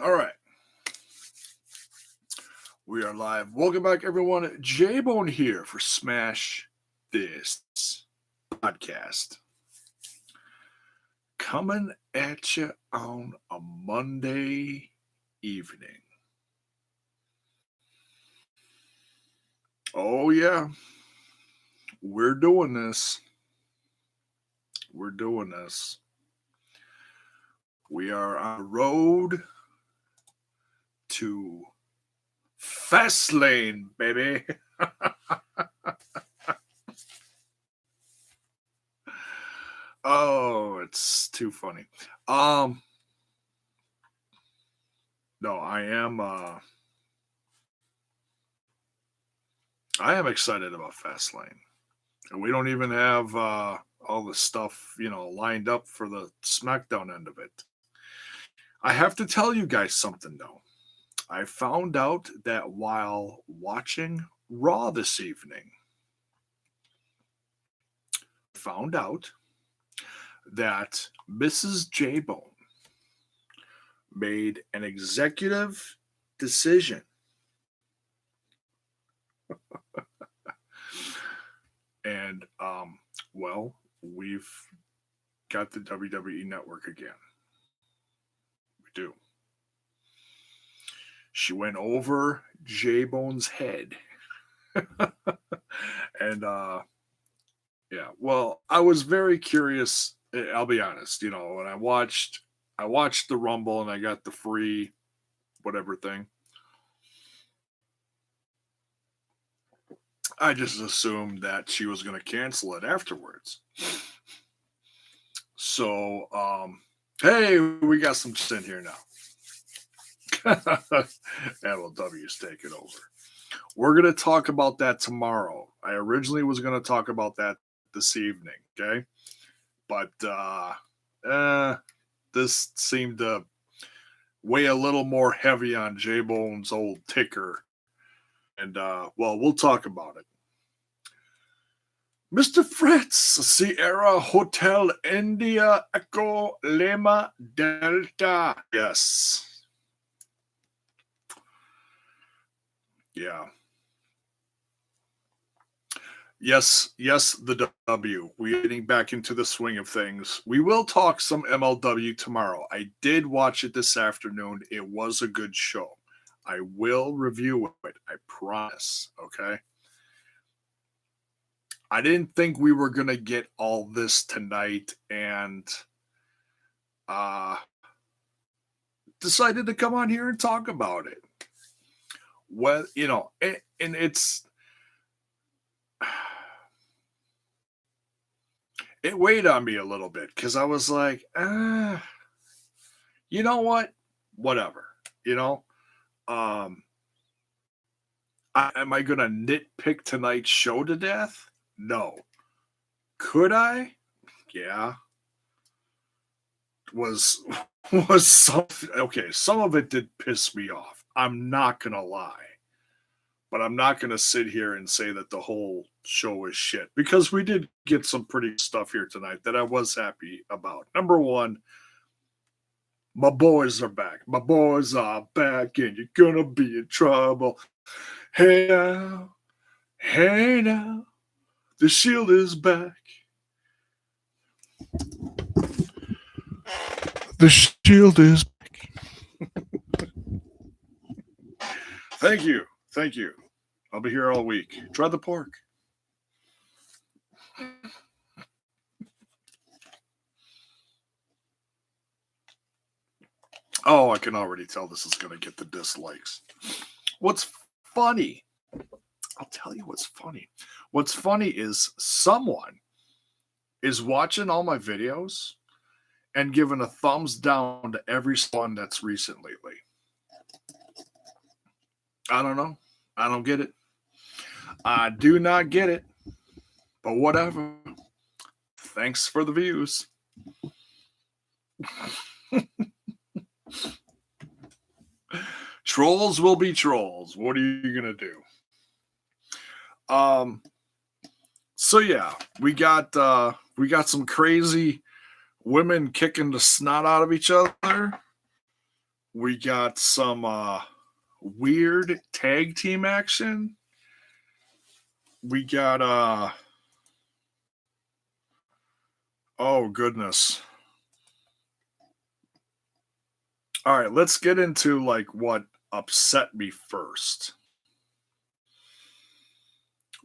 All right. We are live. Welcome back, everyone. J-Bone here for Smash This podcast. Coming at you on a Monday evening. Oh, yeah. We're doing this. We're doing this. We are on the road to Fastlane, baby. Oh, it's too funny. No, I am excited about Fastlane. And we don't even have all the stuff, lined up for the SmackDown end of it. I have to tell you guys something though. I found out that while watching Raw this evening, found out that Mrs. J-Bone made an executive decision. And, well, we've got the WWE Network again. We do. She went over J-Bone's head. And, yeah, well, I was very curious. I'll be honest, when I watched the Rumble and I got the free whatever thing. I just assumed that she was going to cancel it afterwards. So, hey, we got some in here now. MLW's taking over. We're going to talk about that tomorrow. I originally was going to talk about that this evening, okay? But this seemed to weigh a little more heavy on J-Bone's old ticker. And, well, we'll talk about it. Mr. Fritz, Sierra Hotel India Echo Lima Delta. Yes. Yeah. Yes, the W. We're getting back into the swing of things. We will talk some MLW tomorrow. I did watch it this afternoon. It was a good show. I will review it. I promise. Okay. I didn't think we were going to get all this tonight and decided to come on here and talk about it. Well, and it's, it weighed on me a little bit because I was like, you know what? Whatever, am I going to nitpick tonight's show to death? No. Could I? Yeah. Was something okay? Some of it did piss me off. I'm not gonna lie, but I'm not gonna sit here and say that the whole show is shit because we did get some pretty stuff here tonight that I was happy about. Number one, my boys are back. My boys are back, and you're gonna be in trouble. Hey now, the Shield is back. The Shield is back. Thank you. I'll be here all week. Try the pork. Oh, I can already tell this is going to get the dislikes. What's funny? I'll tell you what's funny. What's funny is someone is watching all my videos and giving a thumbs down to every one that's recent lately. I don't know. I don't get it. I do not get it. But whatever. Thanks for the views. Trolls will be trolls. What are you going to do? So yeah, we got some crazy women kicking the snot out of each other. We got some weird tag team action. We got oh goodness. All right, let's get into like what upset me first.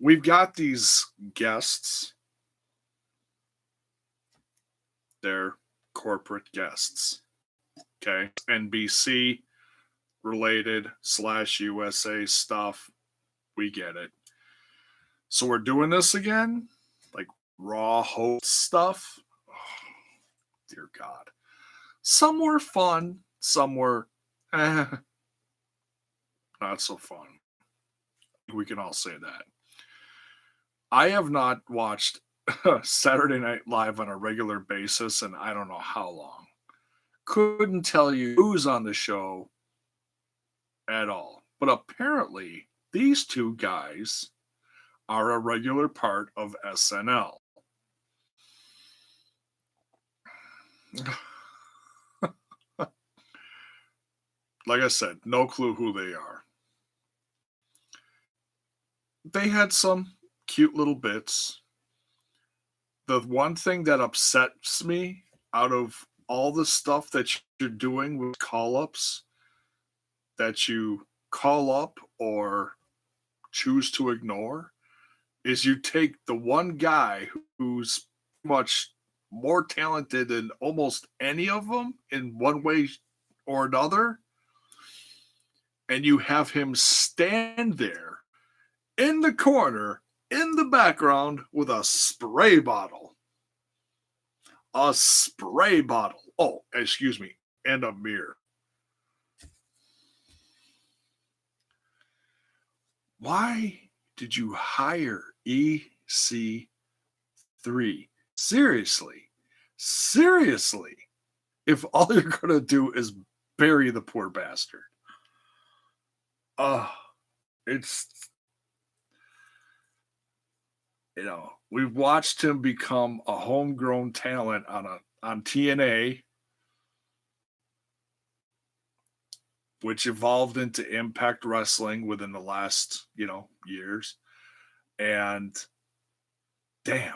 We've got these guests. They're corporate guests. Okay. NBC related / USA stuff. We get it. So we're doing this again? Like raw host stuff? Oh, dear God. Some were fun. Some were not so fun. We can all say that. I have not watched Saturday Night Live on a regular basis and I don't know how long. Couldn't tell you who's on the show at all. But apparently, these two guys are a regular part of SNL. Like I said, no clue who they are. They had some cute little bits. The one thing that upsets me out of all the stuff that you're doing with call ups, that you call up or choose to ignore, is you take the one guy who's much more talented than almost any of them in one way or another, and you have him stand there in the corner in the background with a spray bottle. A spray bottle. Oh, excuse me, and a mirror. Why did you hire EC3? Seriously. Seriously. If all you're going to do is bury the poor bastard. It's, we've watched him become a homegrown talent on TNA, which evolved into Impact Wrestling within the last, years. And damn,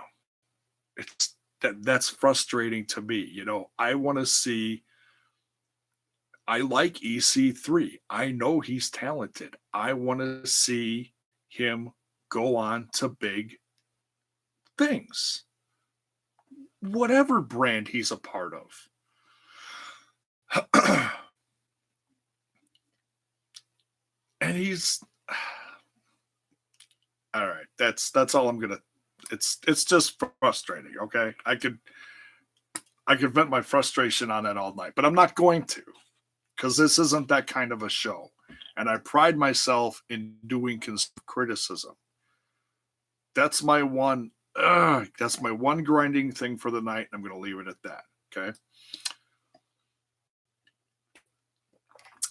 that's frustrating to me. I want to see. I like EC3. I know he's talented. I want to see him go on to big things. Whatever brand he's a part of. And he's all right. That's all I'm gonna. It's just frustrating. Okay, I could vent my frustration on it all night, but I'm not going to, because this isn't that kind of a show, and I pride myself in doing criticism. That's my one. That's my one grinding thing for the night. And I'm going to leave it at that. Okay.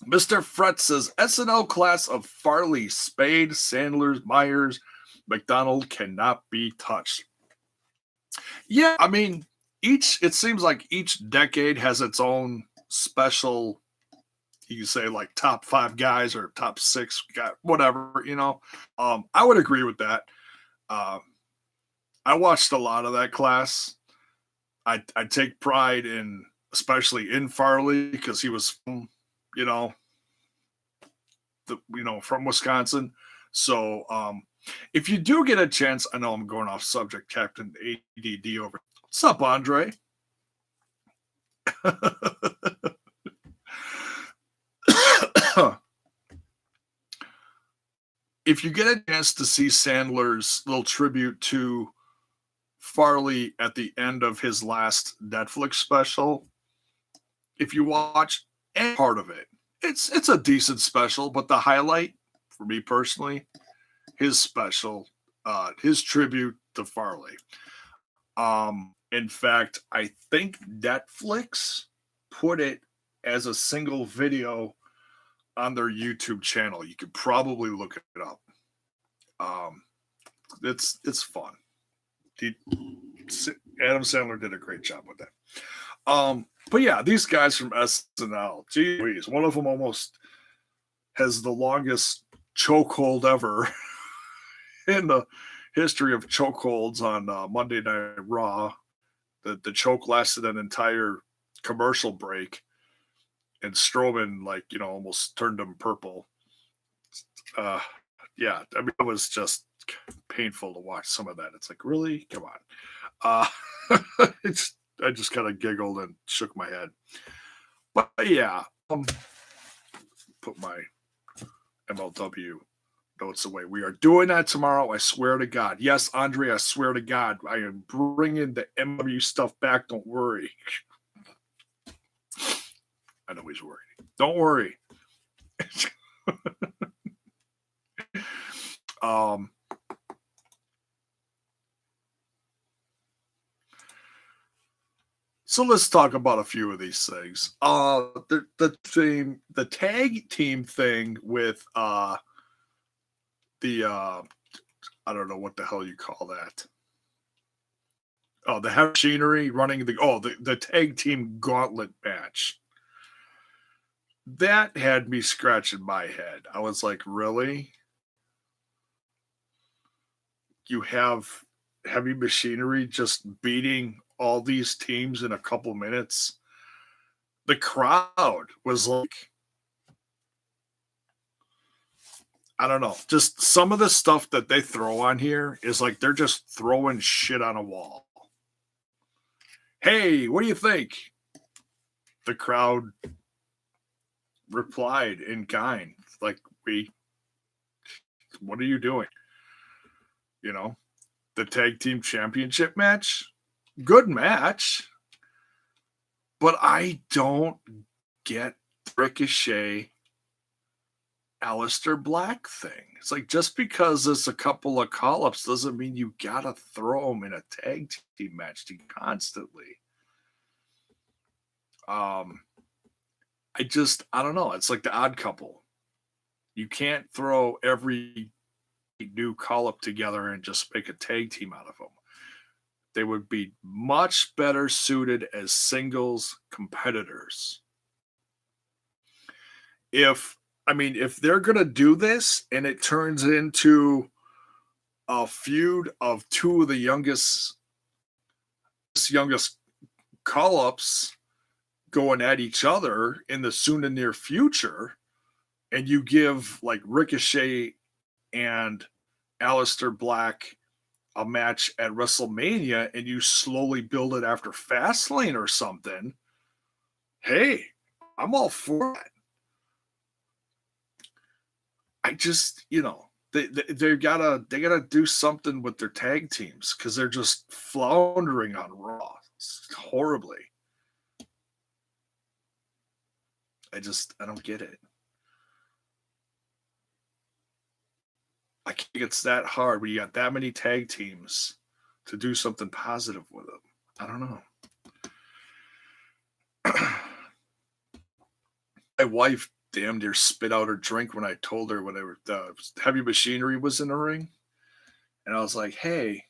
Mr. Fret says SNL class of Farley, Spade, Sandler, Myers, McDonald cannot be touched. Yeah, I mean, it seems like each decade has its own special, you can say like top 5 guys or top 6 guys, whatever, I would agree with that. I watched a lot of that class. I take pride in, especially in Farley, because he was from, from Wisconsin. So if you do get a chance, I know I'm going off subject, Captain ADD over. What's up, Andre? If you get a chance to see Sandler's little tribute to Farley at the end of his last Netflix special, if you watch any part of it, it's a decent special, but the highlight for me personally, his special, his tribute to Farley. In fact, I think Netflix put it as a single video on their YouTube channel. You could probably look it up. It's fun. Adam Sandler did a great job with that. But yeah, these guys from SNL, geez, one of them almost has the longest chokehold ever in the history of chokeholds on Monday Night Raw. The choke lasted an entire commercial break, and Strowman, like, almost turned him purple. Uh, yeah, I mean, it was just painful to watch some of that. It's like, really? Come on. It's I just kind of giggled and shook my head. But yeah, put my MLW notes away. We are doing that tomorrow. I swear to God. Yes, Andre, I swear to God, I am bringing the MLW stuff back. Don't worry. I know he's worried. Don't worry. So let's talk about a few of these things. The tag team thing with the I don't know what the hell you call that. Oh, the heavy machinery running the tag team gauntlet match. That had me scratching my head. I was like, really? You have heavy machinery just beating all these teams in a couple minutes? The crowd was like, I don't know. Just some of the stuff that they throw on here is like they're just throwing shit on a wall. Hey, what do you think? The crowd replied in kind. Like, what are you doing? The tag team championship match, good match. But I don't get Ricochet Aleister Black thing. It's like, just because there's a couple of call-ups doesn't mean you gotta throw them in a tag team match constantly. I don't know. It's like the Odd Couple. You can't throw every new call-up together and just make a tag team out of them. They would be much better suited as singles competitors. If they're going to do this and it turns into a feud of two of the youngest call-ups going at each other in the soon and near future, and you give like Ricochet and Aleister Black a match at WrestleMania and you slowly build it after Fastlane or something, hey, I'm all for that. I just, they gotta do something with their tag teams because they're just floundering on Raw horribly. I don't get it. I think it's that hard when you got that many tag teams to do something positive with them. I don't know. My wife damn near spit out her drink when I told her when the heavy machinery was in the ring. And I was like, hey,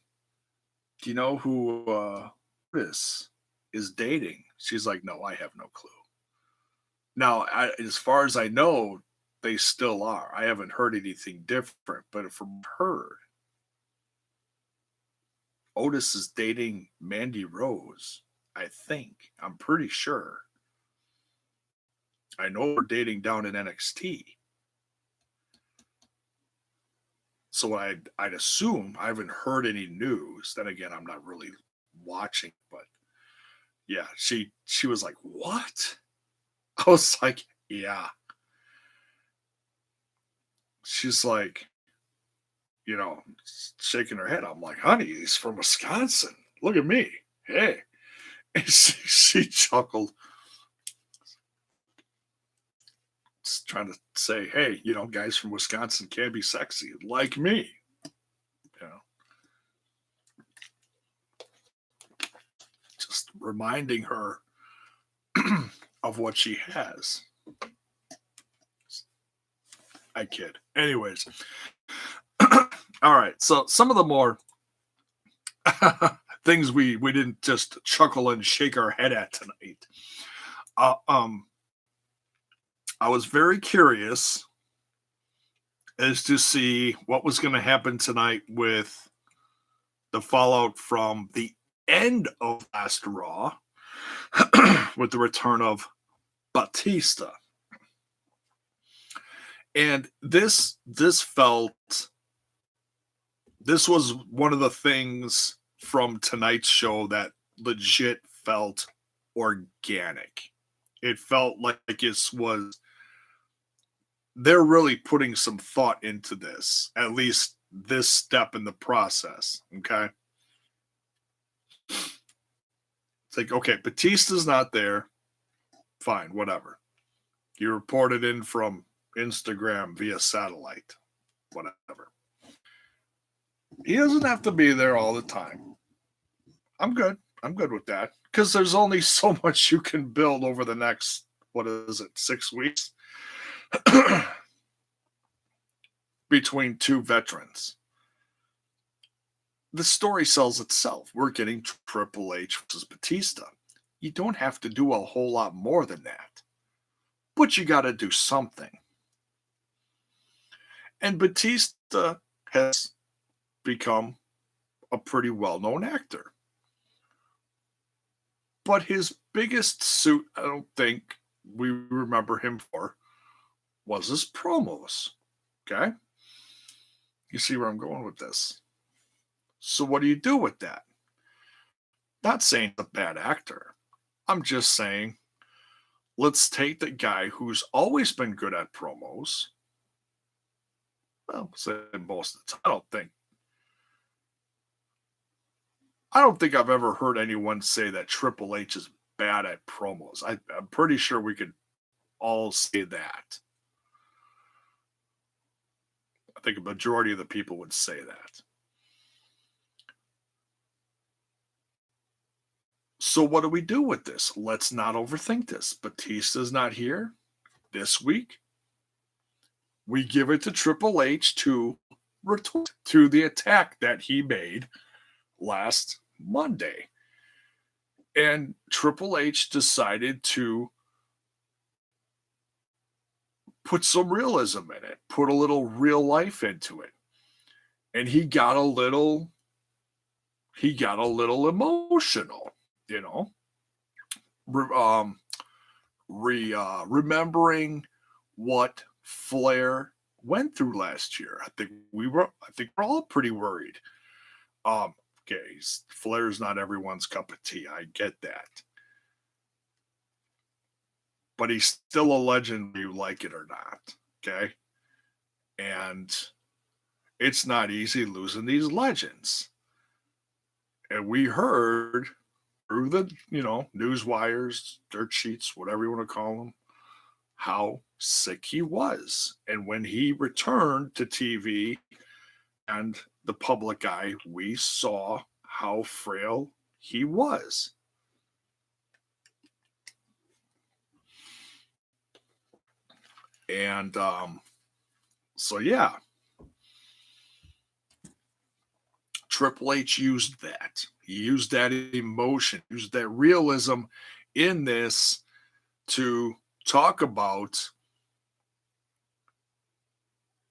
do you know who this is dating? She's like, no, I have no clue. Now, as far as I know, they still are. I haven't heard anything different, but from her, Otis is dating Mandy Rose, I think. I'm pretty sure. I know we're dating down in NXT. So I'd assume, I haven't heard any news. Then again, I'm not really watching, but yeah, she was like, what? I was like, yeah. She's like, shaking her head. I'm like, honey, he's from Wisconsin. Look at me. Hey. And she chuckled. Just trying to say, hey, guys from Wisconsin can be sexy, like me. Just reminding her of what she has. I kid. Anyways. All right. So some of the more things we didn't just chuckle and shake our head at tonight. Uh, um, I was very curious as to see what was going to happen tonight with the fallout from the end of last Raw with the return of Batista. And this was one of the things from tonight's show that legit felt organic. It felt like it was they're really putting some thought into this, at least this step in the process. Okay. It's like, okay, Batista's not there. Fine, whatever. You reported in from Instagram via satellite. Whatever. He doesn't have to be there all the time. I'm good. I'm good with that. Because there's only so much you can build over the next, 6 weeks? Between two veterans. The story sells itself. We're getting Triple H versus Batista. You don't have to do a whole lot more than that. But you got to do something. And Batista has become a pretty well-known actor. But his biggest suit, I don't think we remember him for, was his promos. Okay? You see where I'm going with this. So what do you do with that? Not saying he's a bad actor. I'm just saying, let's take the guy who's always been good at promos. Well, say most of the time. I don't think I've ever heard anyone say that Triple H is bad at promos. I'm pretty sure we could all say that. I think a majority of the people would say that. So what do we do with this? Let's not overthink this. Batista's not here this week. We give it to Triple H to retort to the attack that he made last Monday. And Triple H decided to put some realism in it, put a little real life into it. And he got a little emotional, you know. Remembering what Flair went through last year. I think we're all pretty worried. Okay, Flair's not everyone's cup of tea. I get that. But he's still a legend, whether you like it or not. Okay? And it's not easy losing these legends. And we heard through the, news wires, dirt sheets, whatever you want to call them, how sick he was. And when he returned to TV and the public eye, we saw how frail he was. And so, yeah, Triple H used that. He used that emotion, used that realism in this to talk about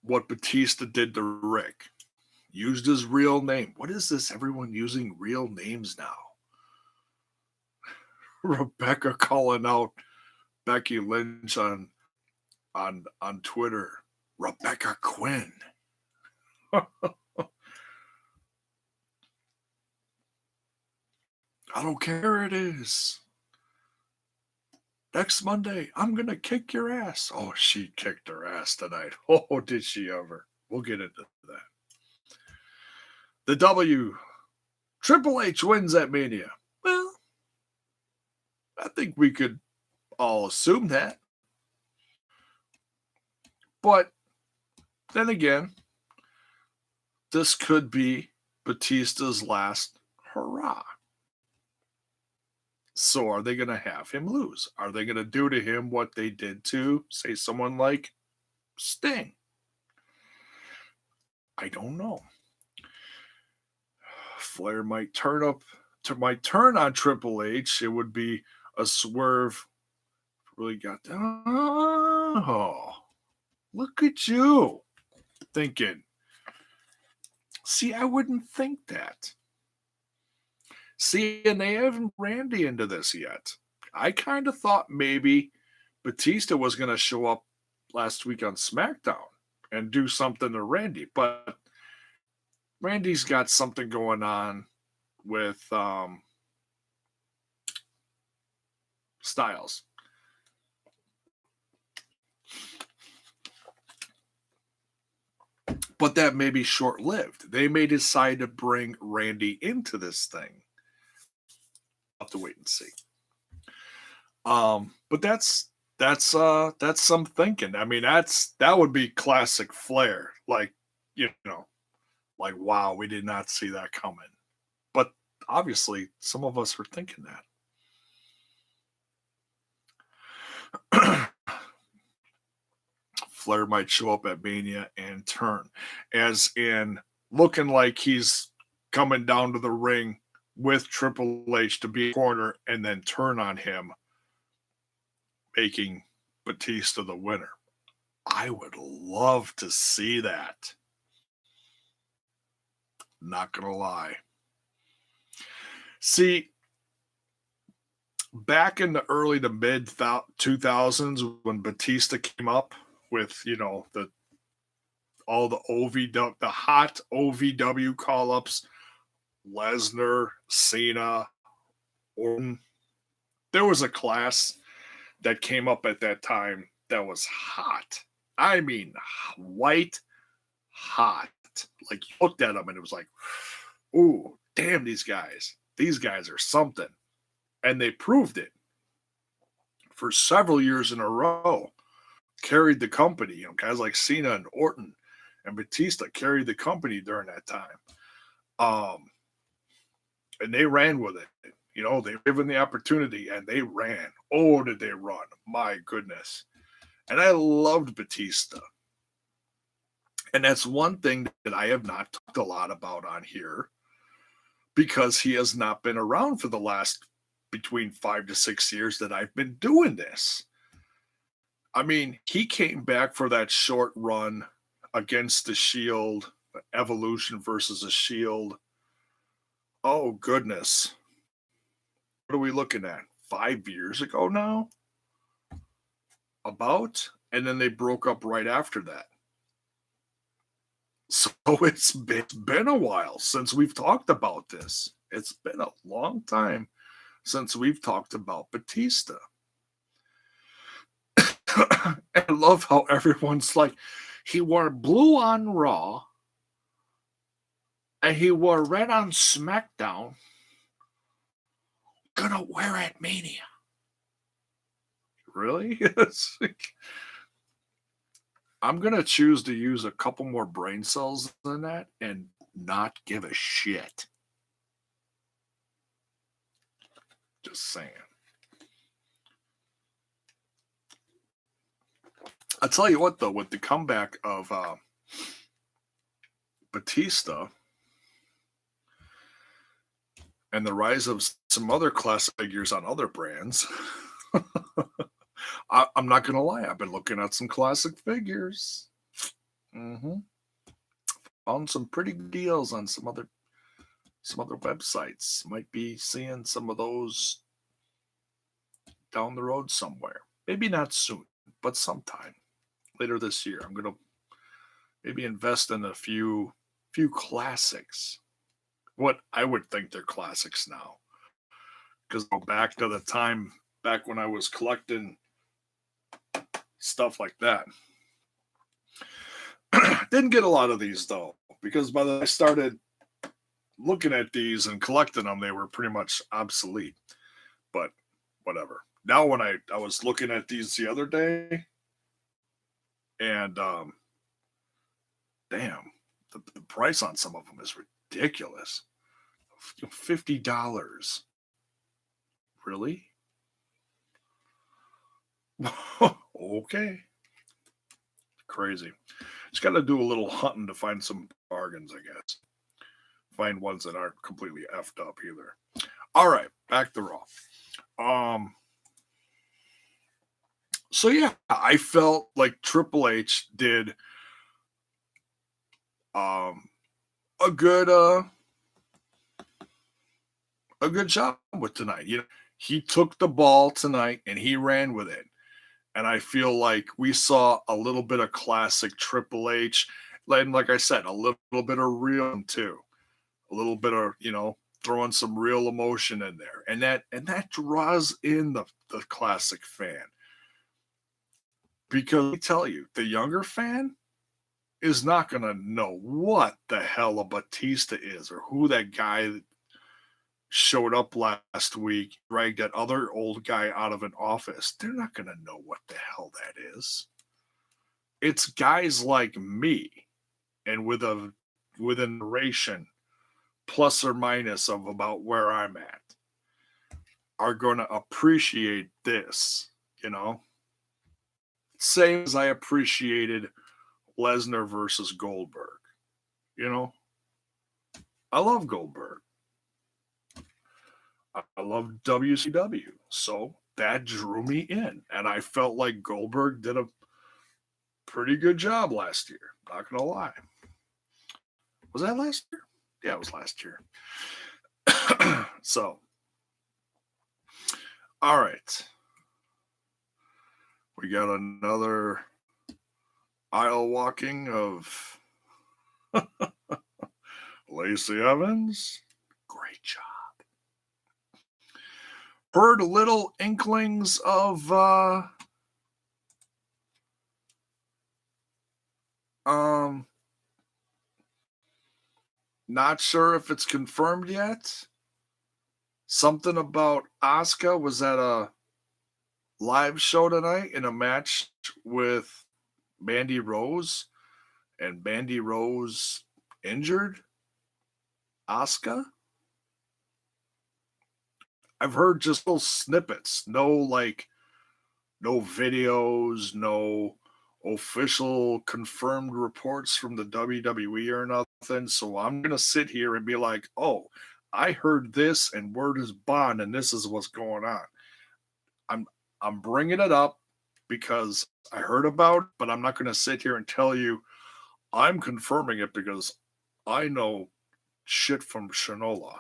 what Batista did to Rick. Used his real name. What is this? Everyone using real names now. Rebecca calling out Becky Lynch on Twitter. Rebecca Quinn. I don't care it is. Next Monday, I'm going to kick your ass. Oh, she kicked her ass tonight. Oh, did she ever? We'll get into that. The W. Triple H wins at Mania. Well, I think we could all assume that. But then again, this could be Batista's last hurrah. So are they going to have him lose? Are they going to do to him what they did to, say, someone like Sting? I don't know. Flair might turn up to my turn on Triple H, it would be a swerve. Really got that. Oh, look at you thinking. See, I wouldn't think that. See, and they haven't Randy into this yet. I kind of thought maybe Batista was going to show up last week on SmackDown and do something to Randy, but Randy's got something going on with Styles. But that may be short-lived. They may decide to bring Randy into this thing. I'll have to wait and see. But that's some thinking. I mean, that would be classic Flair. Like, like, wow, we did not see that coming. But obviously, some of us are thinking that. Flair might show up at Mania and turn, as in looking like he's coming down to the ring with Triple H to be in the corner and then turn on him, making Batista the winner. I would love to see that. Not gonna lie. See, back in the early to mid 2000s when Batista came up with, all the OVW, the hot OVW call-ups, Lesnar, Cena, Orton. There was a class that came up at that time that was hot. I mean, white hot. Like, you looked at them and it was like, ooh, damn, these guys are something. And they proved it for several years in a row. Carried the company, guys like Cena and Orton and Batista carried the company during that time. And they ran with it. They were given the opportunity and they ran. Oh, did they run? My goodness. And I loved Batista. And that's one thing that I have not talked a lot about on here because he has not been around for the last between 5 to 6 years that I've been doing this. I mean, he came back for that short run against the Shield, Evolution versus the Shield. Oh, goodness. What are we looking at? 5 years ago now? About? And then they broke up right after that. So it's been a while since we've talked about this. It's been a long time since we've talked about Batista. I love how everyone's like, he wore blue on Raw and he wore red on SmackDown. Gonna wear at Mania. Really? I'm gonna choose to use a couple more brain cells than that and not give a shit. Just saying. I'll tell you what, though, with the comeback of Batista and the rise of some other classic figures on other brands, I'm not going to lie. I've been looking at some classic figures. Found some pretty deals on some other websites. Might be seeing some of those down the road somewhere. Maybe not soon, but sometime later this year. I'm going to maybe invest in a few classics. What I would think they're classics now. Because go back to the time back when I was collecting stuff like that. Didn't get a lot of these though, because by the time I started looking at these and collecting them, they were pretty much obsolete. But whatever. Now when I was looking at these the other day, and damn, the price on some of them is ridiculous. $50. Really? Okay. Crazy. Just got to do a little hunting to find some bargains, I guess. Find ones that aren't completely effed up either. All right, back to Raw. So yeah, I felt like Triple H did um a good job with tonight. He took the ball tonight and he ran with it. And I feel like we saw a little bit of classic Triple H. And like I said, a little bit of real too. A little bit of, throwing some real emotion in there. And that draws in the classic fan. Because let me tell you, the younger fan is not going to know what the hell a Batista is or who that guy that showed up last week, dragged that other old guy out of an office. They're not going to know what the hell that is. It's guys like me and with a narration plus or minus of about where I'm at are going to appreciate this, Same as I appreciated Lesnar versus Goldberg. I love Goldberg. I love WCW. So that drew me in. And I felt like Goldberg did a pretty good job last year. Not going to lie. Was that last year? Yeah, it was last year. So, all right. We got another aisle walking of Lacey Evans. Great job. Heard little inklings of not sure if it's confirmed yet. Something about Asuka was at a live show tonight in a match with Mandy Rose, and Mandy Rose injured Asuka. I've heard just little snippets, no videos, no official confirmed reports from the WWE or nothing. So I'm gonna sit here and be like, oh, I heard this, and word is bond, and this is what's going on. I'm bringing it up because I heard about it, but I'm not gonna sit here and tell you I'm confirming it because I know shit from Shinola.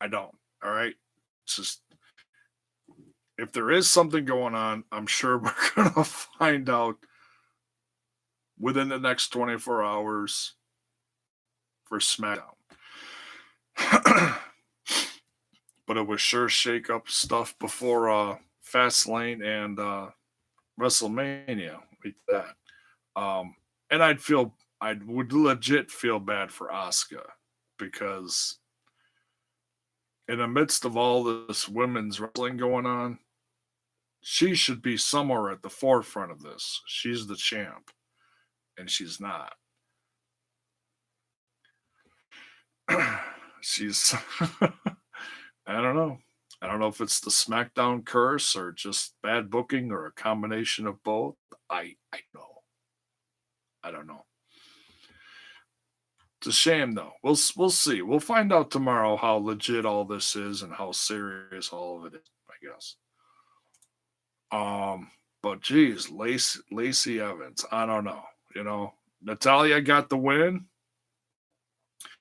I don't. All right. It's just, if there is something going on, I'm sure we're going to find out within the next 24 hours for SmackDown. But it was sure shake up stuff before Fastlane and WrestleMania. Like that. And I would legit feel bad for Asuka because in the midst of all this women's wrestling going on, she should be somewhere at the forefront of this. She's the champ, and she's not. She's, I don't know. I don't know if it's the SmackDown curse or just bad booking or a combination of both. I know. I don't know. It's a shame, though. We'll see. We'll find out tomorrow how legit all this is and how serious all of it is, I guess. But geez, Lacey Evans, I don't know. Natalya got the win,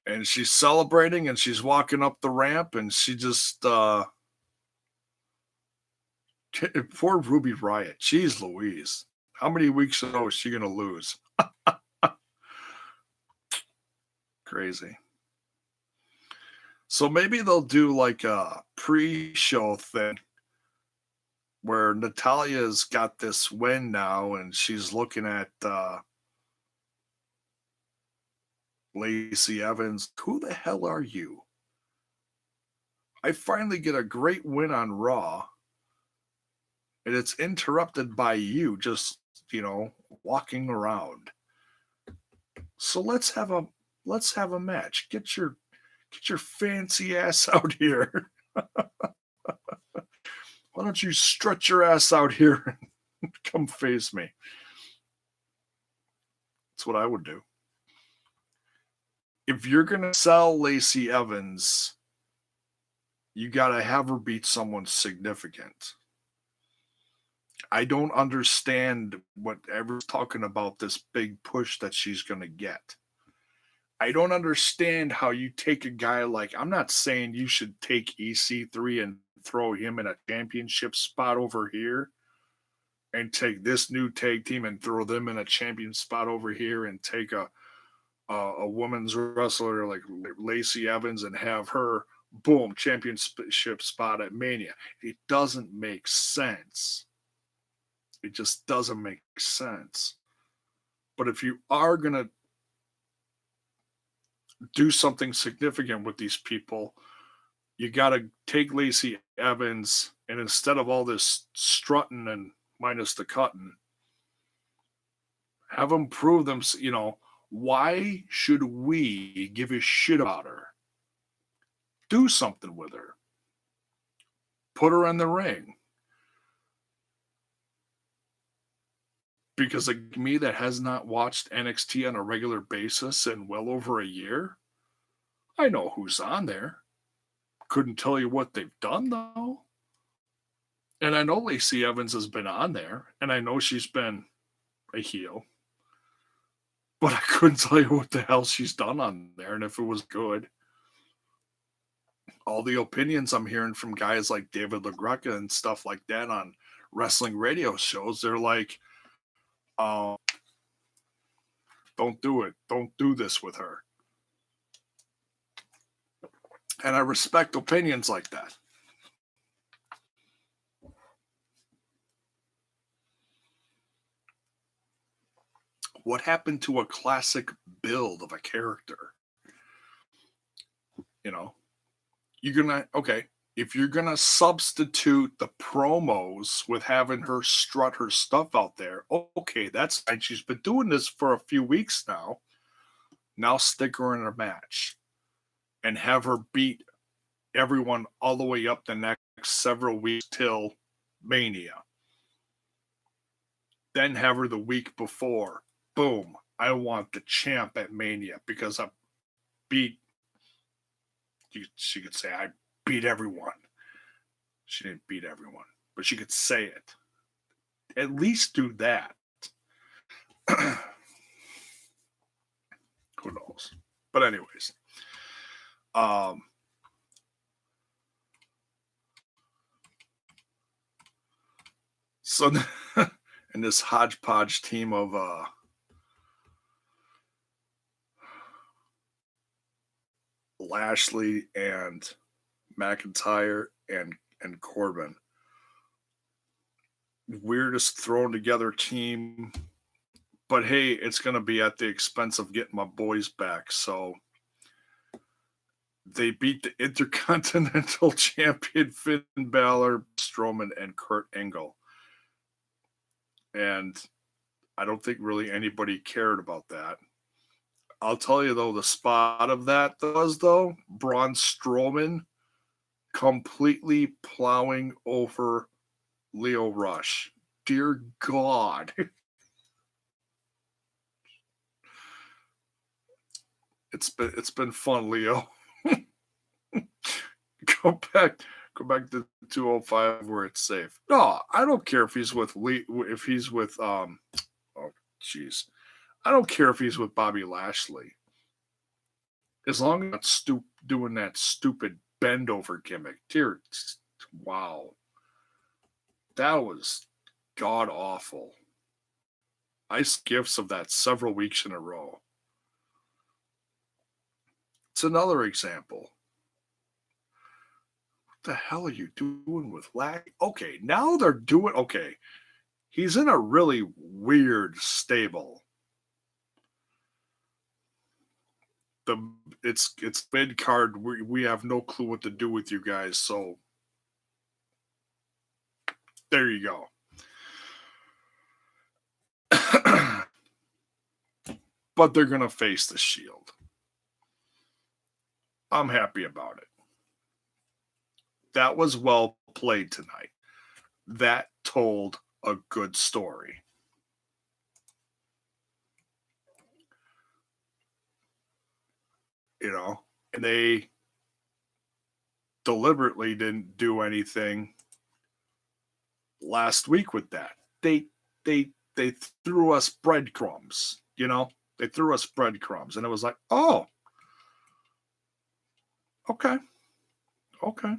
and she's celebrating, and she's walking up the ramp, and she just poor Ruby Riott. Jeez Louise, how many weeks ago is she gonna lose? Crazy. So maybe they'll do like a pre-show thing where Natalya's got this win now and she's looking at Lacey Evans. Who the hell are you? I finally get a great win on Raw, and it's interrupted by you just, walking around. So let's have a match. Get your fancy ass out here. Why don't you stretch your ass out here and come face me? That's what I would do. If you're going to sell Lacey Evans You got to have her beat someone significant. I don't understand what everyone's talking about this big push that she's going to get. I don't understand how you take a guy like, I'm not saying you should take EC3 and throw him in a championship spot over here and take this new tag team and throw them in a champion spot over here and take a women's wrestler like Lacey Evans and have her boom championship spot at Mania. It doesn't make sense. It just doesn't make sense. But if you are going to do something significant with these people, you got to take Lacey Evans and instead of all this strutting and minus the cutting, have them prove them, why should we give a shit about her? Do something with her. Put her in the ring. Because like me that has not watched NXT on a regular basis in well over a year, I know who's on there. Couldn't tell you what they've done though. And I know Lacey Evans has been on there, and I know she's been a heel. But I couldn't tell you what the hell she's done on there and if it was good. All the opinions I'm hearing from guys like David LaGreca and stuff like that on wrestling radio shows, they're like, don't do it. Don't do this with her. And I respect opinions like that. What happened to a classic build of a character? If you're gonna substitute the promos with having her strut her stuff out there, okay, that's fine. She's been doing this for a few weeks now. Now stick her in a match and have her beat everyone all the way up the next several weeks till Mania. Then have her the week before. Boom. I want the champ at Mania because I beat. She could say, I beat everyone. She didn't beat everyone, but she could say it. At least do that. Who knows? But anyways, so in this hodgepodge team of Lashley and McIntyre and Corbin, weirdest thrown together team. But hey, it's going to be at the expense of getting my boys back. So they beat the Intercontinental Champion Finn Balor, Strowman, and Kurt Angle. And I don't think really anybody cared about that. I'll tell you, though, the spot of that was, though, Braun Strowman completely plowing over Leo Rush. Dear God. It's been fun, Leo. Go back to 205 where it's safe. No, I don't care if he's with I don't care if he's with Bobby Lashley. As long as it's doing that stupid bend over gimmick. Dear, wow. That was god awful. I saw gifts of that several weeks in a row. It's another example. What the hell are you doing with Lack? Okay, now they're doing okay. He's in a really weird stable. It's mid card. We have no clue what to do with you guys. So there you go. But they're gonna face the Shield. I'm happy about it. That was well played tonight. That told a good story. And deliberately didn't do anything last week with that. They threw us breadcrumbs, you know? They threw us breadcrumbs and it was like, "Oh, okay. Okay."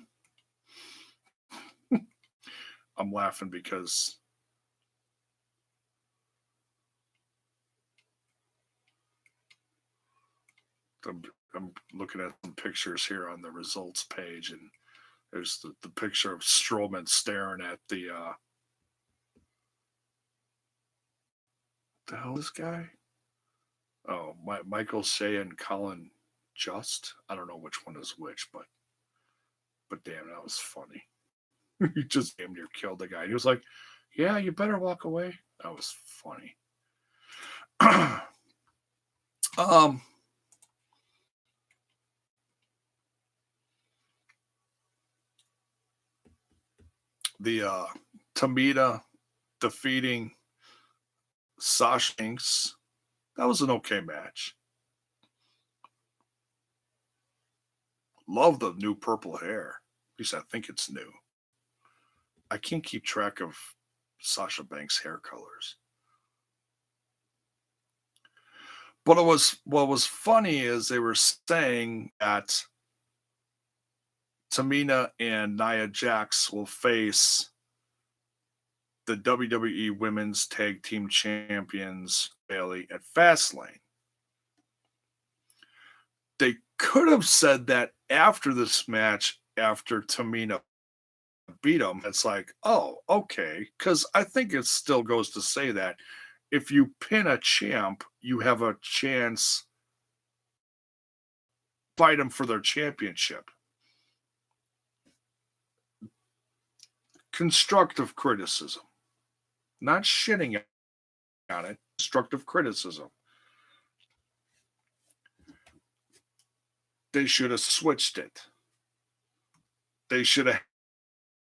I'm laughing because I'm, I'm looking at some pictures here on the results page, and there's the picture of Strowman staring at the hell is this guy? Oh, Michael Shea and Colin Just. I don't know which one is which, but damn, that was funny. He just damn near killed the guy. He was like, "Yeah, you better walk away." That was funny. um, the Tamina defeating Sasha Banks. That was an okay match. Love the new purple hair. At least I think it's new. I can't keep track of Sasha Banks' hair colors. But what was funny is they were saying that Tamina and Nia Jax will face the WWE Women's Tag Team Champions Bayley at Fastlane. They could have said that after this match, after Tamina beat them. It's like, oh, okay. Because I think it still goes to say that if you pin a champ, you have a chance fight them for their championship. Constructive criticism, not shitting on it. Constructive criticism. They should have switched it. They should have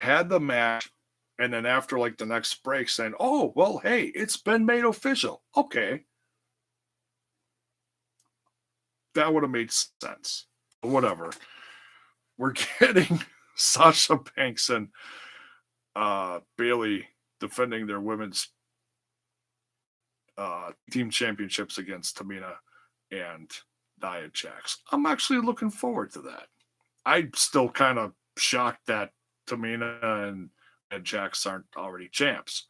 had the match, and then after like the next break, saying, "Oh, well, hey, it's been made official." Okay, that would have made sense. Whatever. We're getting Sasha Banks and Bayley defending their women's team championships against Tamina and Nia Jax. I'm actually looking forward to that. I'm still kind of shocked that Tamina and Jax aren't already champs,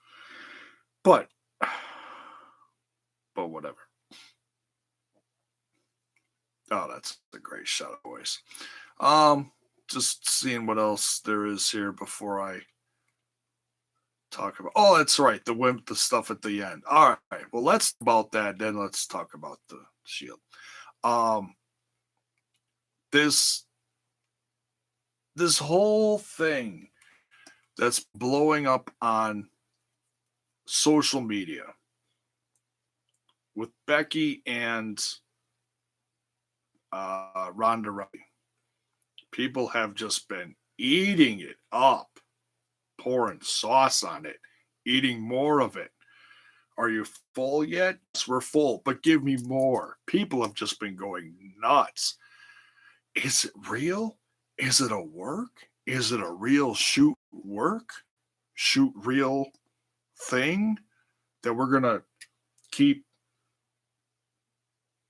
but whatever. Oh, that's a great shot of voice. Just seeing what else there is here before I talk about. Oh, that's right, the stuff at the end. All right, well, let's about that. Then let's talk about the Shield. This whole thing that's blowing up on social media with Becky and Ronda Rousey. People have just been eating it up, pouring sauce on it, eating more of it. Are you full yet? Yes, we're full, but give me more. People have just been going nuts. Is it real? Is it a work? Is it a real shoot real thing that we're going to keep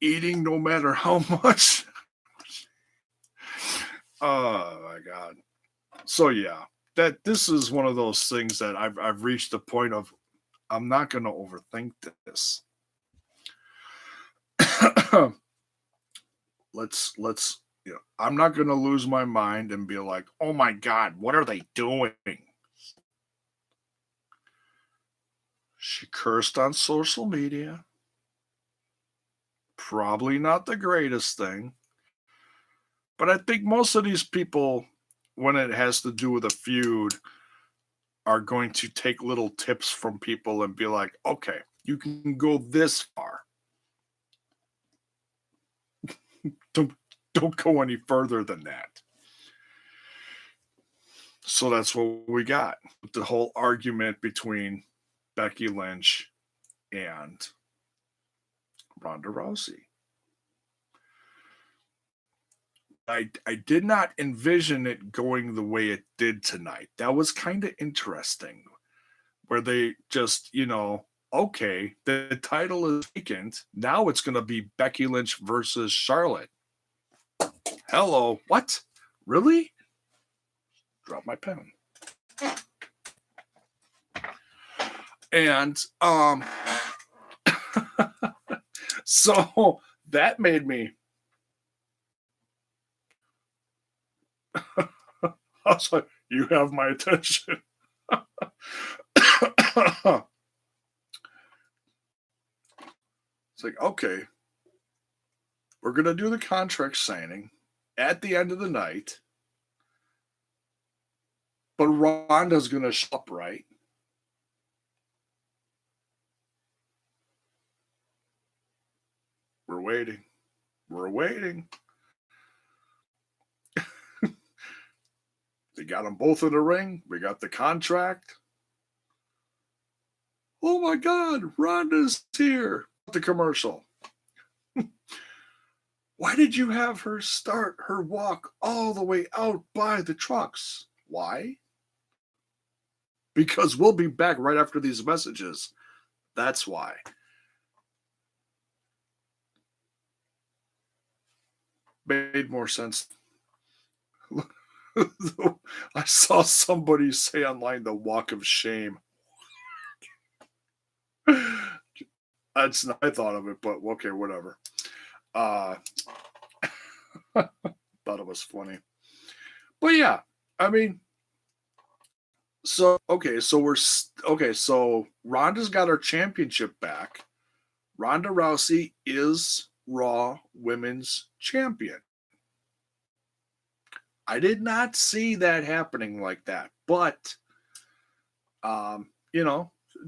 eating no matter how much? Oh my God. So yeah, that this is one of those things that I've reached a point of I'm not going to overthink this. let's I'm not going to lose my mind and be like, "Oh my God, what are they doing?" She cursed on social media. Probably not the greatest thing. But I think most of these people, when it has to do with a feud, are going to take little tips from people and be like, okay, you can go this far. Don't go any further than that. So that's what we got. The whole argument between Becky Lynch and Ronda Rousey. I did not envision it going the way it did tonight. That was kind of interesting, where they just, okay, the title is vacant. Now it's going to be Becky Lynch versus Charlotte. Hello, what? Really? Drop my pen. And so that made me. I was like, you have my attention. It's like, okay, we're going to do the contract signing at the end of the night, but Ronda's going to show up, right? We're waiting. We're waiting. They got them both in the ring. We got the contract. Oh my God, Ronda's here. The commercial. Why did you have her start her walk all the way out by the trucks? Why? Because we'll be back right after these messages. That's why. Made more sense. I saw somebody say online the walk of shame. That's not, I thought of it, but okay, whatever. Thought it was funny. But yeah, I mean, so so Ronda's got her championship back. Ronda Rousey is Raw Women's Champion. I did not see that happening like that, but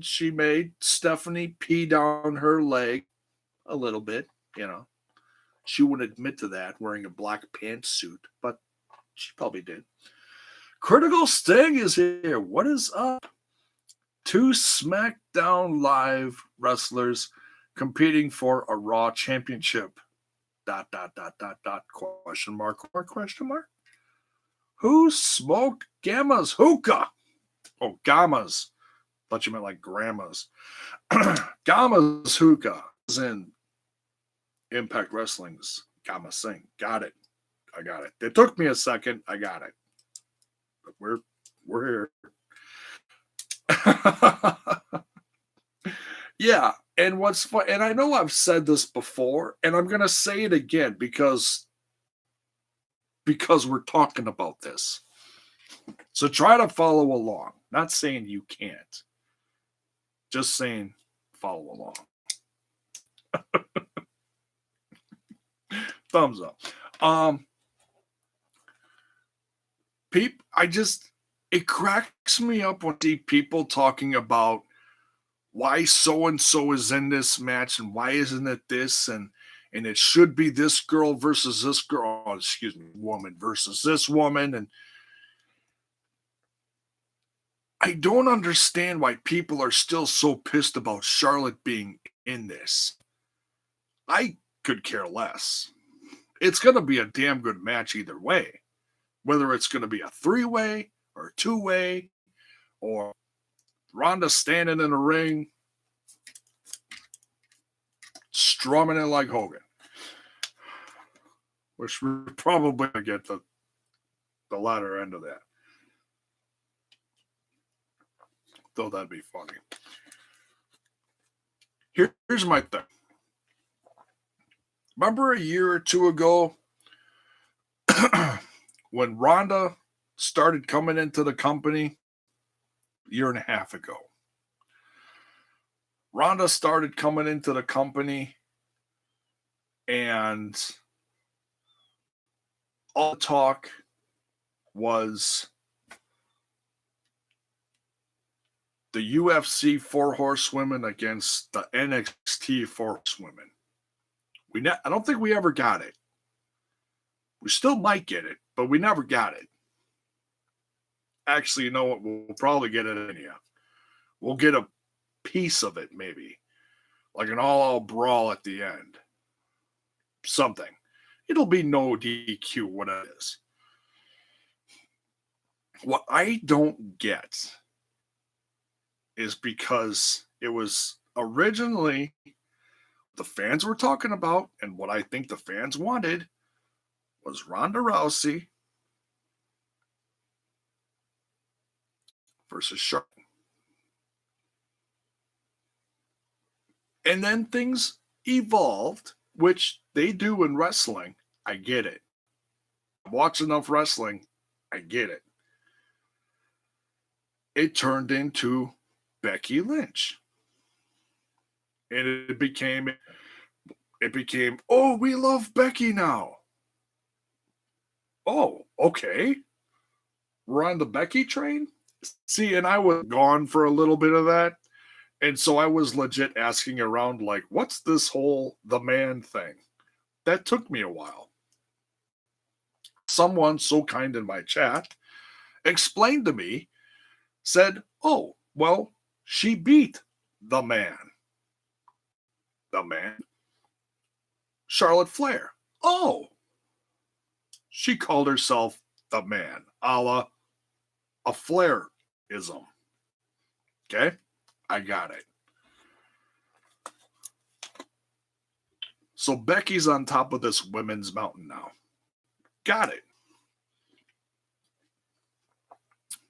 she made Stephanie pee down her leg a little bit, She wouldn't admit to that wearing a black pantsuit, but she probably did. Critical Sting is here. What is up? 2 SmackDown Live wrestlers competing for a Raw championship. ... Question mark? Who smoked Gamma's hookah? Oh, Gamma's. Thought you meant like grandma's. Gamma's hookah is in Impact Wrestling's Gamma Singh. Got it. I got it. It took me a second. I got it. But we're here. Yeah, and what's fun, and I know I've said this before, and I'm gonna say it again because we're talking about this. So try to follow along. Not saying you can't. Just saying follow along. Thumbs up. It cracks me up when I see people talking about why so-and-so is in this match and why isn't it this and it should be this girl versus this girl, woman versus this woman. And I don't understand why people are still so pissed about Charlotte being in this. I could care less. It's going to be a damn good match either way. Whether it's going to be a 3-way or a 2-way or Ronda standing in the ring strumming it like Hogan. Which we're probably going to get the latter end of that. Though that'd be funny. Here's my thing. Remember a year or two ago when Ronda started coming into the company? A year and a half ago. Ronda started coming into the company and all the talk was the UFC 4 horsewomen against the NXT 4 horsewomen. I don't think we ever got it. We still might get it, but we never got it. Actually, you know what? We'll probably get it anyhow. We'll get a piece of it, maybe. Like an all-out brawl at the end. Something. It'll be no DQ, what it is. What I don't get is because it was originally the fans were talking about, and what I think the fans wanted was Ronda Rousey versus Charlotte. And then things evolved, which they do in wrestling. I get it. I watch enough wrestling. I get it. It turned into Becky Lynch. And it became, oh, we love Becky now. Oh, okay. We're on the Becky train? See, and I was gone for a little bit of that. And so I was legit asking around, like, what's this whole the man thing? That took me a while. Someone so kind in my chat explained to me, said, oh, well, she beat the man. The man? Charlotte Flair. Oh, she called herself the man, a la a Flairism. Okay, I got it. So Becky's on top of this women's mountain now. Got it.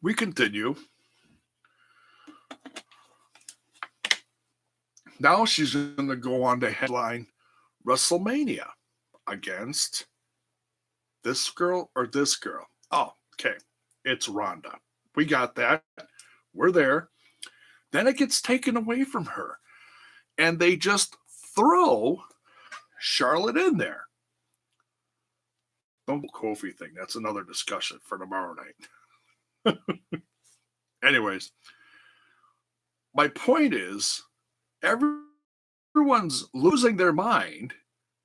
We continue. Now she's going to go on to headline WrestleMania against this girl or this girl. Oh, okay. It's Ronda. We got that. We're there. Then it gets taken away from her. And they just throw Charlotte in there. Don't Kofi thing. That's another discussion for tomorrow night. Anyways, my point is everyone's losing their mind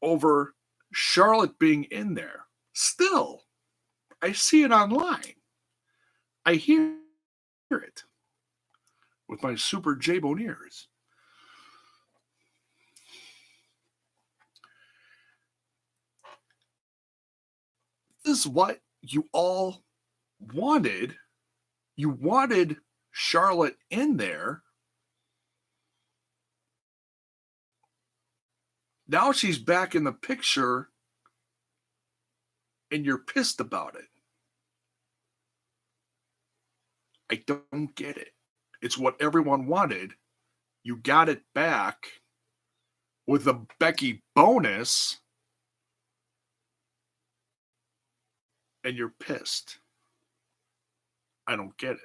over Charlotte being in there. Still, I see it online. I hear it with my super J-bone ears. This is what you all wanted. You wanted Charlotte in there. Now she's back in the picture and you're pissed about it. I don't get it. It's what everyone wanted. You got it back with a Becky bonus and you're pissed. I don't get it.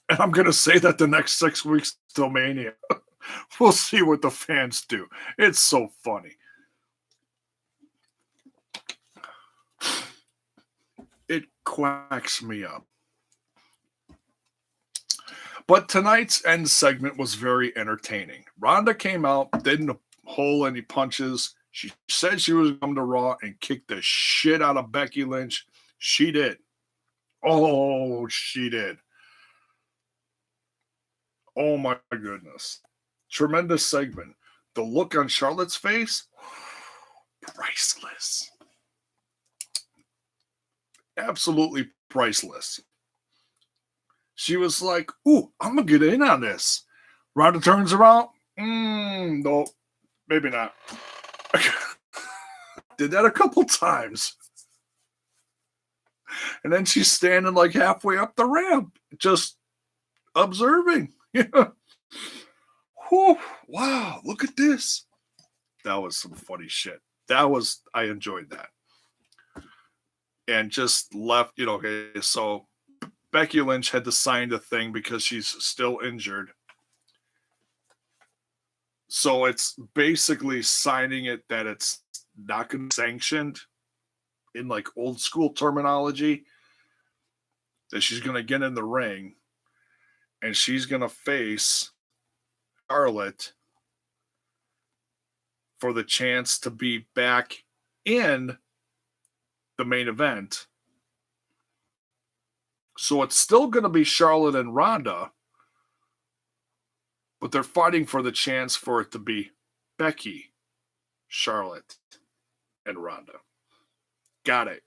And I'm going to say that the next 6 weeks till Mania. We'll see what the fans do. It's so funny. It quacks me up. But tonight's end segment was very entertaining. Ronda came out, didn't hold any punches. She said she was going to Raw and kick the shit out of Becky Lynch. She did. Oh, she did. Oh my goodness. Tremendous segment. The look on Charlotte's face, priceless. Absolutely priceless. She was like, ooh, I'm going to get in on this. Ronda turns around. No, maybe not. Did that a couple times. And then she's standing like halfway up the ramp, just observing. Whew, wow, look at this. That was some funny shit. I enjoyed that. And just left, okay, so Becky Lynch had to sign the thing because she's still injured. So it's basically signing it that it's not going to be sanctioned in like old school terminology, that she's going to get in the ring and she's going to face Charlotte for the chance to be back in the main event. So it's still going to be Charlotte and Ronda, but they're fighting for the chance for it to be Becky Charlotte, and Ronda. Got it.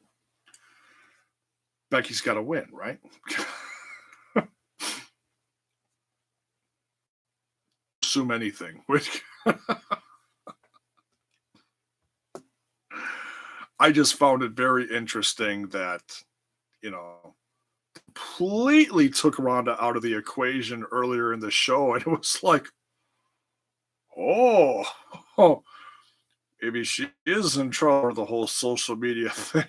Becky's got to win, right? Assume anything. I just found it very interesting that, completely took Ronda out of the equation earlier in the show. And it was like, oh, maybe she is in trouble for the whole social media thing.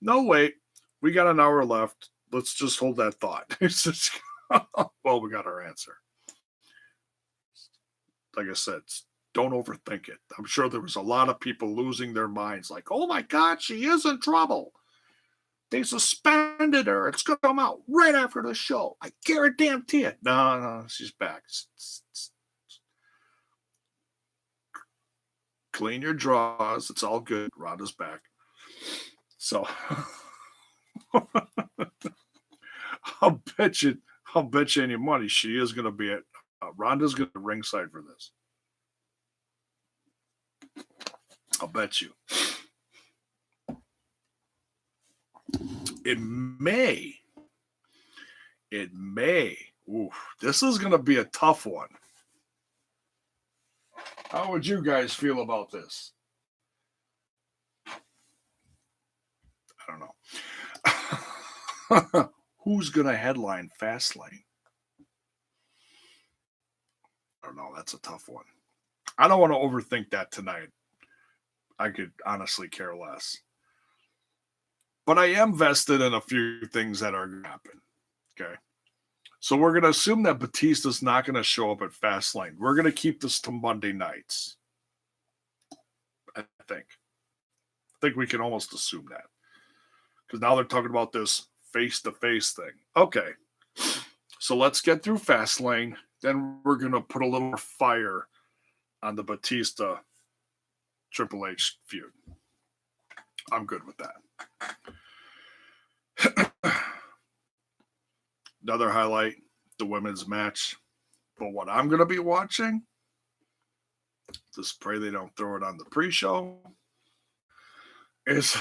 No, wait. We got an hour left. Let's just hold that thought. It's just, well, we got our answer. Like I said, don't overthink it. I'm sure there was a lot of people losing their minds like, oh my God, she is in trouble. They suspended her. It's going to come out right after the show. I guarantee it. No, she's back. Clean your drawers. It's all good. Ronda's back. So I'll bet you any money she is going to be at Ronda's going to be ringside for this. I'll bet you. It may. Ooh, this is going to be a tough one. How would you guys feel about this? I don't know. Who's going to headline Fastlane? I don't know. That's a tough one. I don't want to overthink that tonight. I could honestly care less. But I am vested in a few things that are going to happen. Okay. So we're going to assume that Batista's not going to show up at Fastlane. We're going to keep this to Monday nights. I think we can almost assume that. Because now they're talking about this face-to-face thing. Okay. So let's get through Fastlane. Then we're going to put a little more fire on the Batista Triple H feud. I'm good with that. Another highlight, the women's match. But what I'm going to be watching, just pray they don't throw it on the pre-show, is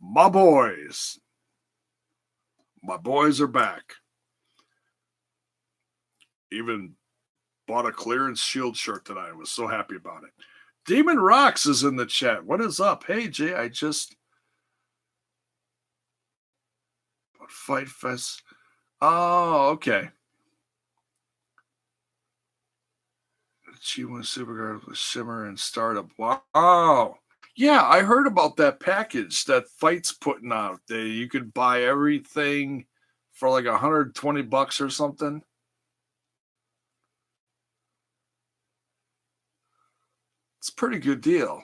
my boys. My boys are back. Even bought a clearance SHEILD shirt tonight. I was so happy about it. Demon Rocks is in the chat. What is up? Hey, Jay, Fight Fest. Oh, okay. G1 Supercard with Shimmer and Startup. Wow. Yeah, I heard about that package that Fight's putting out. You could buy everything for like $120 or something. It's a pretty good deal.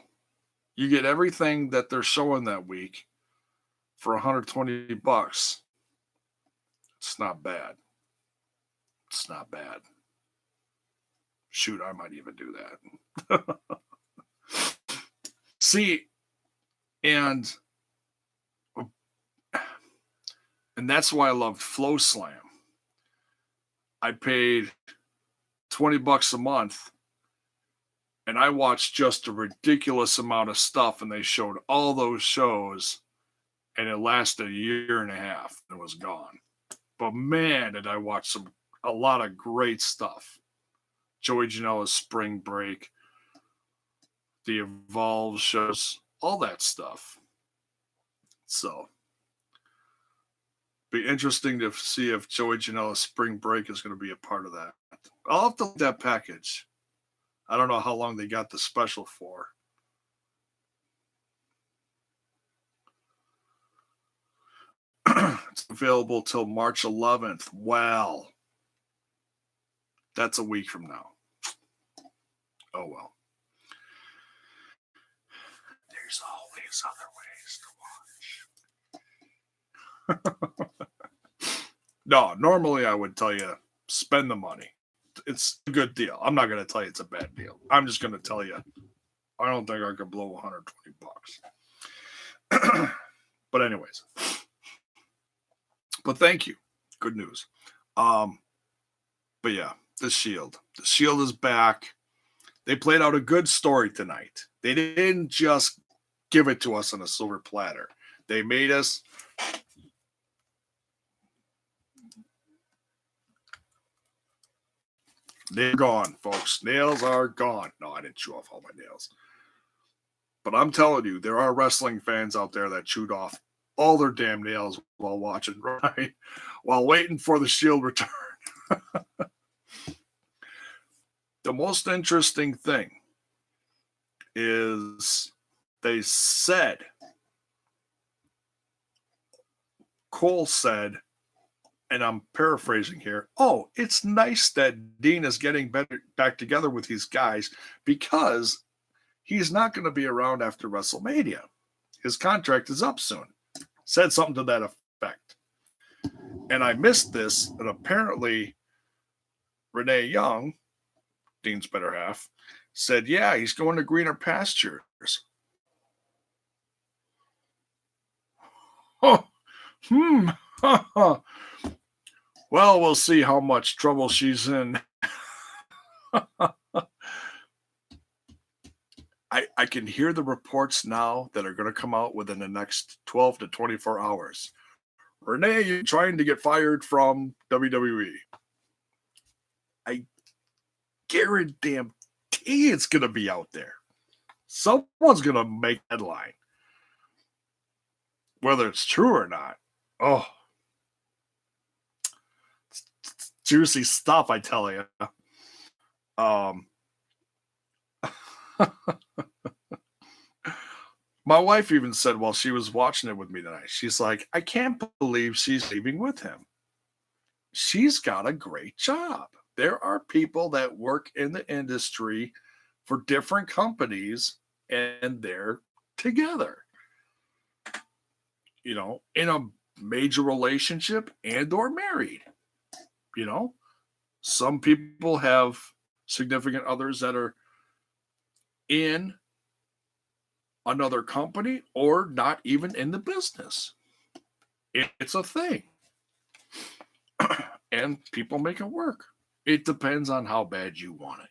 You get everything that they're showing that week for $120. It's not bad. It's not bad. Shoot, I might even do that. See, and that's why I loved Flow Slam. I paid $20 a month, and I watched just a ridiculous amount of stuff, and they showed all those shows, and it lasted a year and a half and was gone. But man, did I watch a lot of great stuff. Joey Janela's Spring Break, the Evolve shows, all that stuff. So, be interesting to see if Joey Janela's Spring Break is going to be a part of that. I'll have to look at that package. I don't know how long they got the special for. It's available till March 11th. Well, that's a week from now. Oh, well. There's always other ways to watch. No, normally I would tell you, spend the money. It's a good deal. I'm not going to tell you it's a bad deal. I'm just going to tell you, I don't think I could blow $120. But anyways. But thank you. Good news. But yeah, the SHEILD. The SHEILD is back. They played out a good story tonight. They didn't just give it to us on a silver platter. They made us. They're gone, folks. Nails are gone. No, I didn't chew off all my nails. But I'm telling you, there are wrestling fans out there that chewed off all their damn nails while watching, right? While waiting for the Shield return. The most interesting thing is they said, Cole said, and I'm paraphrasing here, oh, it's nice that Dean is getting back together with these guys because he's not going to be around after WrestleMania. His contract is up soon. Said something to that effect. And I missed this, and apparently Renee Young, Dean's better half, said, yeah, he's going to greener pastures. Oh, Well, we'll see how much trouble she's in. I can hear the reports now that are going to come out within the next 12 to 24 hours. Renee, you're trying to get fired from WWE. I guarantee it's going to be out there. Someone's going to make a headline. Whether it's true or not. Oh. It's juicy stuff, I tell you. My wife even said while she was watching it with me tonight, she's like, I can't believe she's leaving with him. She's got a great job. There are people that work in the industry for different companies and they're together. You know, in a major relationship and or married. You know, some people have significant others that are in another company or not even in the business. It's a thing. And people make it work. It depends on how bad you want it.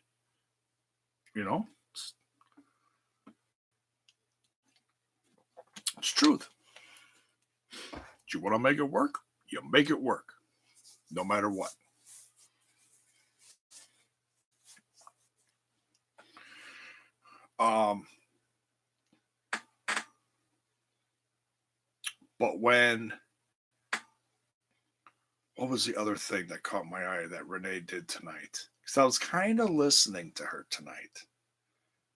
You know? It's truth. Do you want to make it work? You make it work. No matter what. But what was the other thing that caught my eye that Renee did tonight? Because I was kind of listening to her tonight.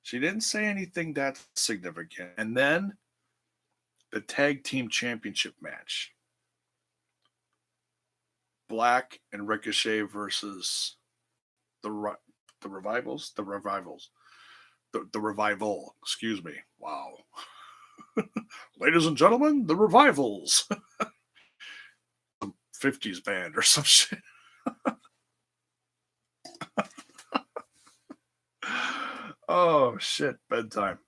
She didn't say anything that significant. And then the tag team championship match. Black and Ricochet versus the Revivals. The Revival. Excuse me. Wow. Ladies and gentlemen, the Revivals. 50s band or some shit. Oh shit, bedtime.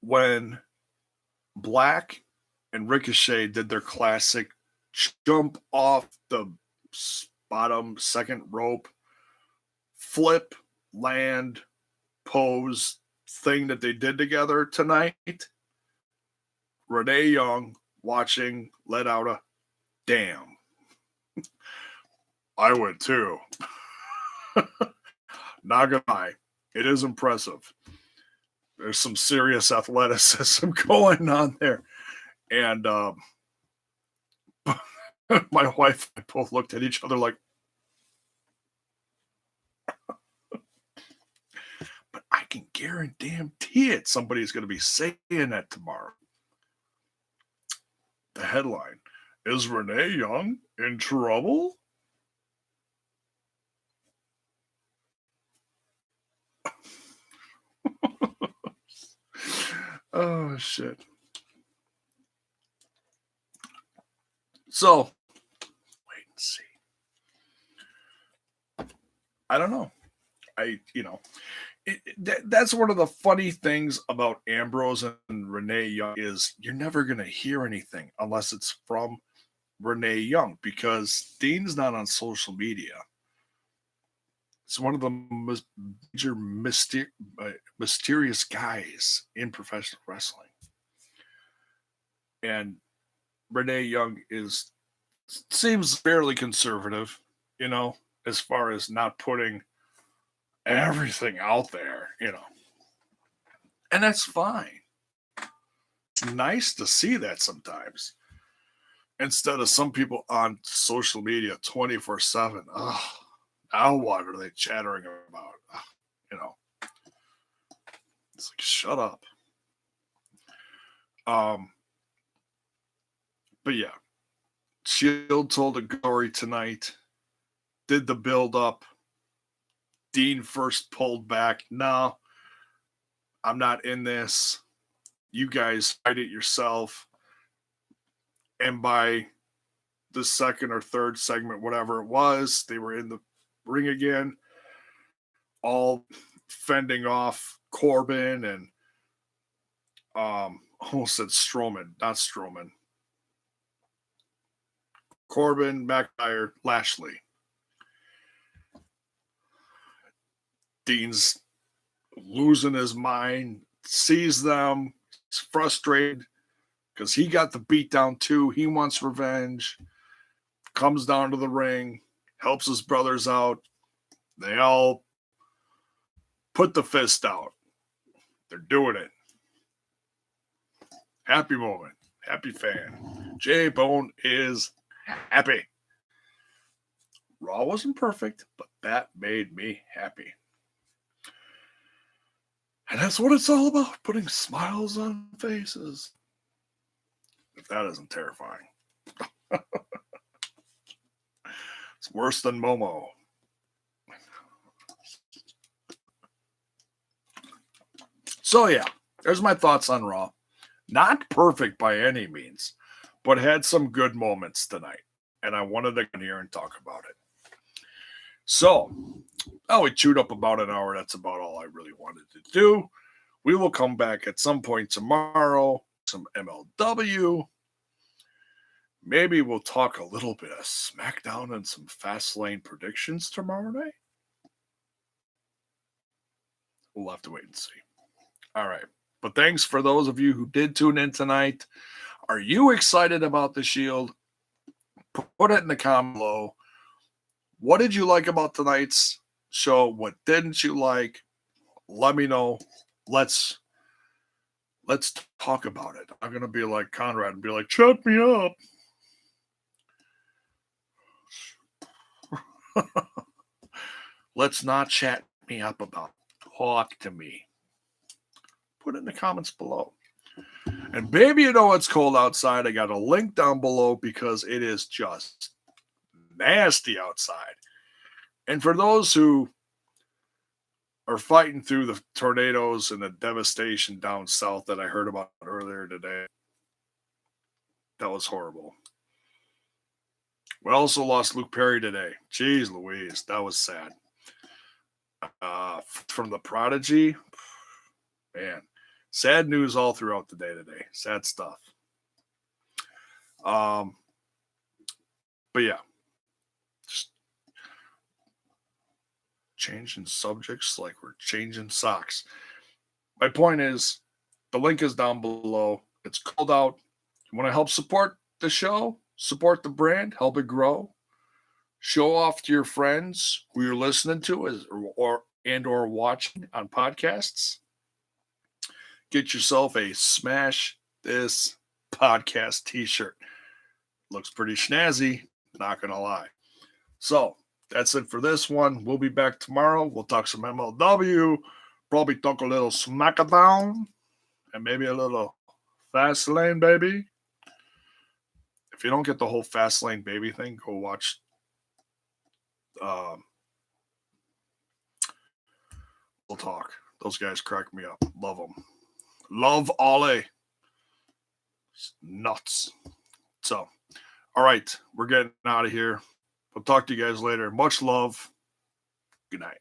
When Black and Ricochet did their classic jump off the bottom second rope, flip, land, pose thing that they did together tonight, Renee Young watching let out a damn. I would too. Not gonna lie, it is impressive. There's some serious athleticism going on there. And my wife and I both looked at each other like, but I can guarantee it. Somebody's going to be saying that tomorrow. The headline, is Renee Young in trouble? Oh, shit. So, wait and see. I don't know. That's one of the funny things about Ambrose and Renee Young is you're never going to hear anything unless it's from Renee Young, because Dean's not on social media. He's one of the major mysterious guys in professional wrestling. And Renee Young seems fairly conservative, as far as not putting everything out there, And that's fine. It's nice to see that sometimes. Instead of some people on social media 24/7. Now what are they chattering about? It's like, shut up. But yeah, SHEILD told a story tonight, did the build up. Dean first pulled back. No, I'm not in this. You guys fight it yourself. And by the second or third segment, whatever it was, they were in the ring again, all fending off Corbin and almost said Strowman, not Strowman. Corbin, McIntyre, Lashley. Dean's losing his mind, sees them, he's frustrated because he got the beat down too. He wants revenge, comes down to the ring, helps his brothers out. They all put the fist out. They're doing it. Happy moment. Happy fan. J-Bone is happy. Raw wasn't perfect, but that made me happy. And that's what it's all about, putting smiles on faces. If that isn't terrifying. It's worse than Momo. So yeah, there's my thoughts on Raw. Not perfect by any means, but had some good moments tonight. And I wanted to come here and talk about it. So, we chewed up about an hour. That's about all I really wanted to do. We will come back at some point tomorrow, some MLW. Maybe we'll talk a little bit of SmackDown and some Fastlane predictions tomorrow night. We'll have to wait and see. All right. But thanks for those of you who did tune in tonight. Are you excited about the SHEILD? Put it in the comment below. What did you like about tonight's show? What didn't you like? Let me know. Let's talk about it. I'm going to be like Conrad and be like, shut me up. Let's not chat me up about it. Talk to me. Put it in the comments below. And baby, you know it's cold outside. I got a link down below because it is just nasty outside. And for those who are fighting through the tornadoes and the devastation down south that I heard about earlier today, that was horrible. We also lost Luke Perry today. Jeez Louise, that was sad. From the Prodigy, man, sad news all throughout the day today. Sad stuff. But yeah, just changing subjects like we're changing socks. My point is, the link is down below. It's called out. You want to help support the show, support the brand, help it grow, show off to your friends who you're listening to or watching on podcasts. Get yourself a Smash This Podcast t-shirt. Looks pretty snazzy, not going to lie. So, that's it for this one. We'll be back tomorrow. We'll talk some MLW, probably talk a little SmackDown, and maybe a little Fastlane, baby. If you don't get the whole Fastlane baby thing, go watch We'll Talk. Those guys crack me up. Love them. Love Ollie. It's nuts. So, all right. We're getting out of here. We'll talk to you guys later. Much love. Good night.